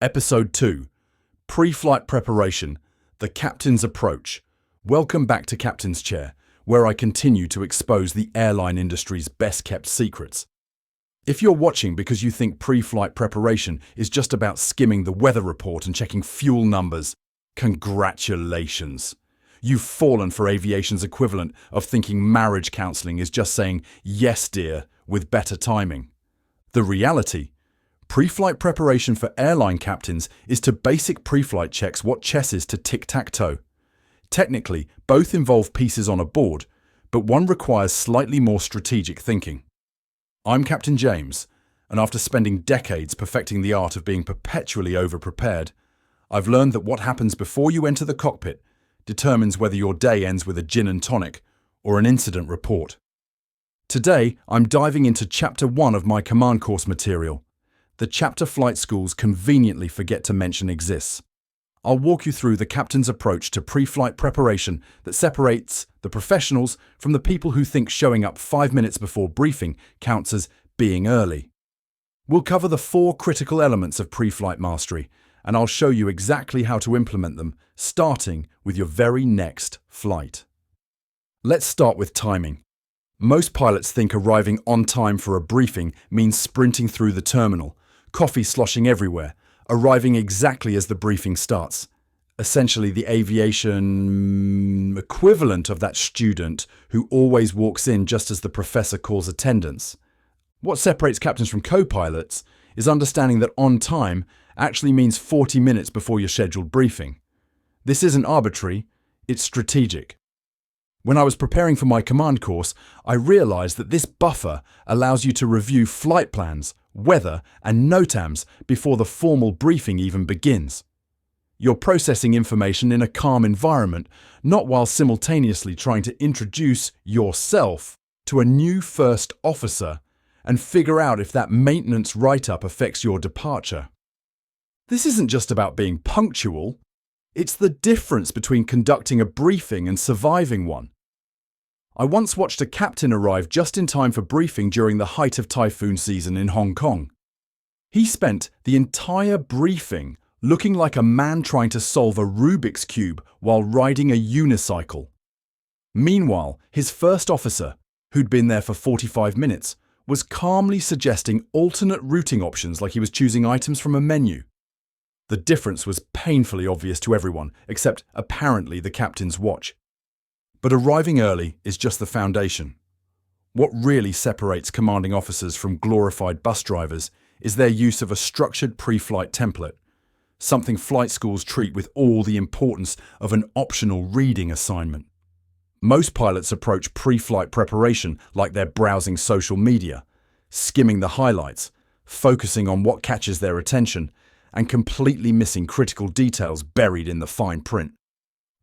Episode 2, Pre-Flight Preparation, The Captain's Approach. Welcome back to Captain's Chair, where I continue to expose the airline industry's best-kept secrets. If you're watching because you think pre-flight preparation is just about skimming the weather report and checking fuel numbers, congratulations. You've fallen for aviation's equivalent of thinking marriage counselling is just saying, "Yes, dear," with better timing. The reality: pre-flight preparation for airline captains is to basic pre-flight checks what chess is to tic-tac-toe. Technically, both involve pieces on a board, but one requires slightly more strategic thinking. I'm Captain James, and after spending decades perfecting the art of being perpetually over-prepared, I've learned that what happens before you enter the cockpit determines whether your day ends with a gin and tonic or an incident report. Today, I'm diving into Chapter 1 of my command course material, the chapter flight schools conveniently forget to mention exists. I'll walk you through the captain's approach to pre-flight preparation that separates the professionals from the people who think showing up 5 minutes before briefing counts as being early. We'll cover the 4 critical elements of pre-flight mastery, and I'll show you exactly how to implement them, starting with your very next flight. Let's start with timing. Most pilots think arriving on time for a briefing means sprinting through the terminal, coffee sloshing everywhere, arriving exactly as the briefing starts. Essentially the aviation equivalent of that student who always walks in just as the professor calls attendance. What separates captains from co-pilots is understanding that on time actually means 40 minutes before your scheduled briefing. This isn't arbitrary, it's strategic. When I was preparing for my command course, I realized that this buffer allows you to review flight plans, weather, and NOTAMs before the formal briefing even begins. You're processing information in a calm environment, not while simultaneously trying to introduce yourself to a new first officer and figure out if that maintenance write-up affects your departure. This isn't just about being punctual, it's the difference between conducting a briefing and surviving one. I once watched a captain arrive just in time for briefing during the height of typhoon season in Hong Kong. He spent the entire briefing looking like a man trying to solve a Rubik's Cube while riding a unicycle. Meanwhile, his first officer, who'd been there for 45 minutes, was calmly suggesting alternate routing options like he was choosing items from a menu. The difference was painfully obvious to everyone, except apparently the captain's watch. But arriving early is just the foundation. What really separates commanding officers from glorified bus drivers is their use of a structured pre-flight template, something flight schools treat with all the importance of an optional reading assignment. Most pilots approach pre-flight preparation like they're browsing social media, skimming the highlights, focusing on what catches their attention, and completely missing critical details buried in the fine print.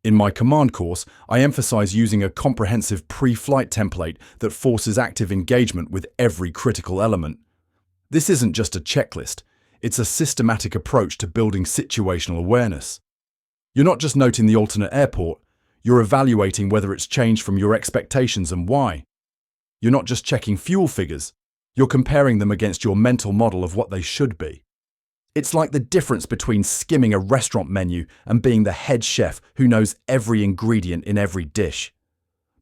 In my command course, I emphasize using a comprehensive pre-flight template that forces active engagement with every critical element. This isn't just a checklist, it's a systematic approach to building situational awareness. You're not just noting the alternate airport, you're evaluating whether it's changed from your expectations and why. You're not just checking fuel figures, you're comparing them against your mental model of what they should be. It's like the difference between skimming a restaurant menu and being the head chef who knows every ingredient in every dish.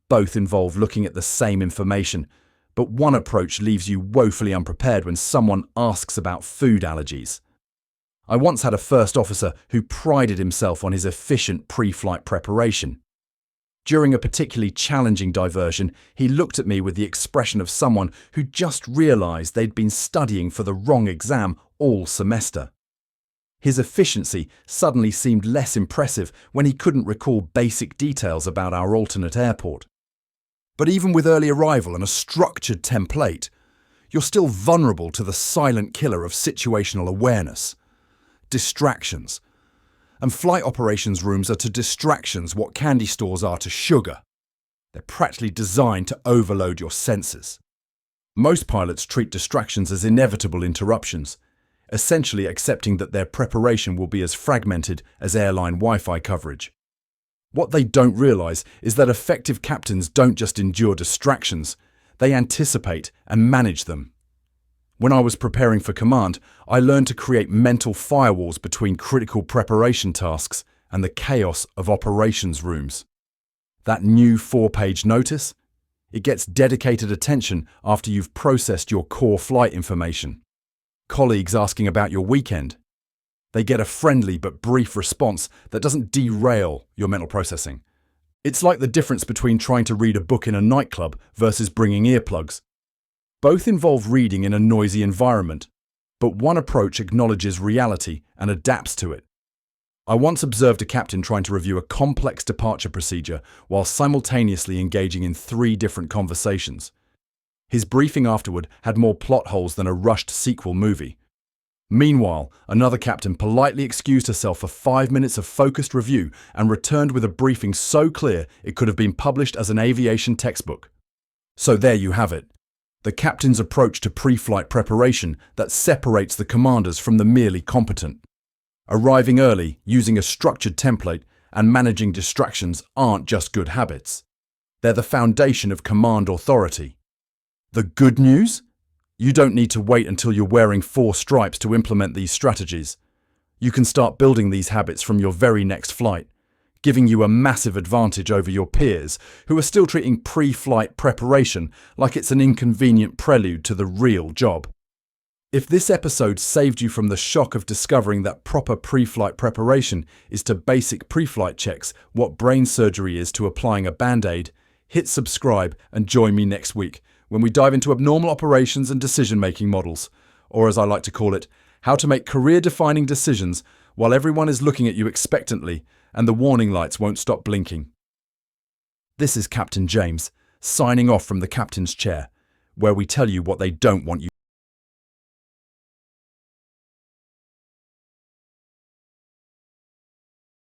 Both involve looking at the same information, but one approach leaves you woefully unprepared when someone asks about food allergies. I once had a first officer who prided himself on his efficient pre-flight preparation. During a particularly challenging diversion, he looked at me with the expression of someone who just realized they'd been studying for the wrong exam all semester. His efficiency suddenly seemed less impressive when he couldn't recall basic details about our alternate airport. But even with early arrival and a structured template, you're still vulnerable to the silent killer of situational awareness. Distractions. And flight operations rooms are to distractions what candy stores are to sugar. They're practically designed to overload your senses. Most pilots treat distractions as inevitable interruptions, essentially accepting that their preparation will be as fragmented as airline Wi-Fi coverage. What they don't realize is that effective captains don't just endure distractions, they anticipate and manage them. When I was preparing for command, I learned to create mental firewalls between critical preparation tasks and the chaos of operations rooms. That new 4-page notice? It gets dedicated attention after you've processed your core flight information. Colleagues asking about your weekend. They get a friendly but brief response that doesn't derail your mental processing. It's like the difference between trying to read a book in a nightclub versus bringing earplugs. Both involve reading in a noisy environment, but one approach acknowledges reality and adapts to it. I once observed a captain trying to review a complex departure procedure while simultaneously engaging in 3 different conversations. His briefing afterward had more plot holes than a rushed sequel movie. Meanwhile, another captain politely excused herself for 5 minutes of focused review and returned with a briefing so clear it could have been published as an aviation textbook. So there you have it. The captain's approach to pre-flight preparation that separates the commanders from the merely competent. Arriving early, using a structured template, and managing distractions aren't just good habits. They're the foundation of command authority. The good news? You don't need to wait until you're wearing 4 stripes to implement these strategies. You can start building these habits from your very next flight, giving you a massive advantage over your peers who are still treating pre-flight preparation like it's an inconvenient prelude to the real job. If this episode saved you from the shock of discovering that proper pre-flight preparation is to basic pre-flight checks what brain surgery is to applying a band-aid, hit subscribe and join me next week when we dive into abnormal operations and decision-making models, or as I like to call it, how to make career-defining decisions while everyone is looking at you expectantly and the warning lights won't stop blinking. This is Captain James, signing off from the captain's chair, where we tell you what they don't want you